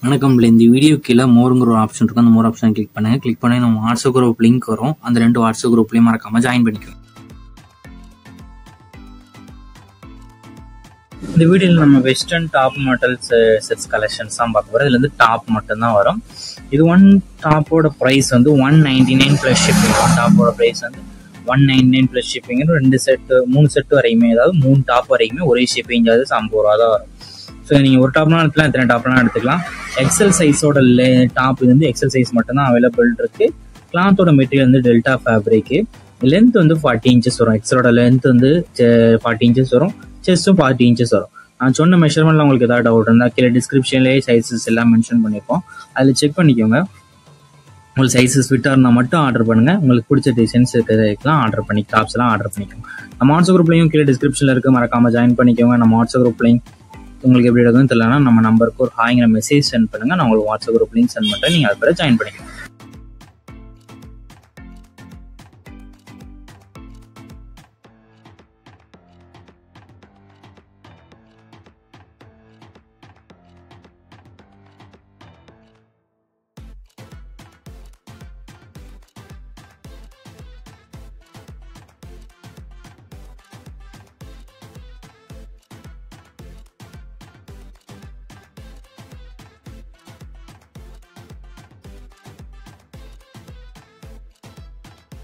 வணக்கம். இந்த வீடியோ கீழே மோருங்கிற ஒரு ஆப்ஷன் இருக்கும். அந்த மோர் ஆப்ஷன் கிளிக் பண்ணுங்க. கிளிக் பண்ணி நம்ம வாட்ஸ்அப் குரூப் லிங்க் வரும். அந்த 2 வாட்ஸ்அப் குரூப்லையும் மறக்காம ஜாயின் பண்ணிக்கோங்க. இந்த வீடியோவில் நம்ம western top models sets collections தான் பார்க்க போகிறோம். இதுல இருந்து டாப் மட்டும்தான் வரும். இது ஒன் டாப்போட ப்ரைஸ் வந்து 199 ப்ளஸ் ஷிப்பிங். ஒன் டாப்போட ப்ரைஸ் வந்து 199 ப்ளஸ் ஷிப்பிங். 2 செட்டு 3 செட்டு வரைக்குமே, அதாவது 3 டாப் வரைக்குமே ஒரே ஷிப்பிங் சார்ஜஸ் 50 ரூபா தான் வரும். ஸோ நீங்கள் ஒரு டாப்லாம் எடுத்துக்கலாம், எத்தனை டாப்லாம் எடுத்துக்கலாம். எக்ஸல் சைஸோட டாப் இது வந்து எக்ஸல் சைஸ் மட்டும்தான் அவைலபிள் இருக்கு. கிளாத்தோட மெட்டீரியல் வந்து டெல்டா ஃபேப்ரிக்கு. லென்த் வந்து 40 இன்ச்சஸ் வரும். எக்ஸலோட லென்த் வந்து 40 இன்ச்சஸ் வரும். செஸ்ட்டும் 40 இன்ச்சஸ் வரும். நான் சொன்ன மெஷர்மெண்ட்ல உங்களுக்கு ஏதாவது டவுட் இருந்தால் கீழே டிஸ்கிரிப்ஷன்லேயே சைஸஸ் எல்லாம் மென்ஷன் பண்ணியிருப்போம். அதில் செக் பண்ணிக்கோங்க. உங்களுக்கு சைஸஸ் ஃபிட்டாக இருந்தால் மட்டும் ஆர்டர் பண்ணுங்க. உங்களுக்கு பிடிச்ச டிசைன்ஸ் இருக்கிறதுக்கெல்லாம் ஆர்டர் பண்ணி டாப்ஸ் எல்லாம் ஆர்டர் பண்ணிக்கோங்க. நம்ம வாட்ஸ்அப் குரூப்லையும் கீழே டிஸ்கிரிப்ஷனில் இருக்கு, மறக்காம ஜாயின் பண்ணிக்கோங்க. நம்ம வாட்ஸ்அப் குரூப்லையும் உங்களுக்கு எப்படி இருக்குன்னு தெரியலனா நம்ம நம்பருக்கு ஒரு ஹாய்ங்கிற மெசேஜ் சென்ட் பண்ணுங்க. நான் உங்களுக்கு வாட்ஸ்அப் குரூப் லிங்க் சென்ட் பண்ணுறேன். நீங்கள் அது பேர ஜாயின் பண்ணிக்கோங்க.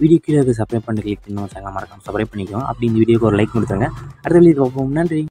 வீடியோ கீழே சப்ஸ்கிரைப் பண்ணி கிளிக் பண்ணி சேனல் மறக்காம சப்ஸ்கிரைப் பண்ணிக்கோங்க. அப்படி இந்த வீடியோக்கு ஒரு லைக் கொடுத்துருங்க. அடுத்த வீடியோ பார்ப்போம். நன்றி.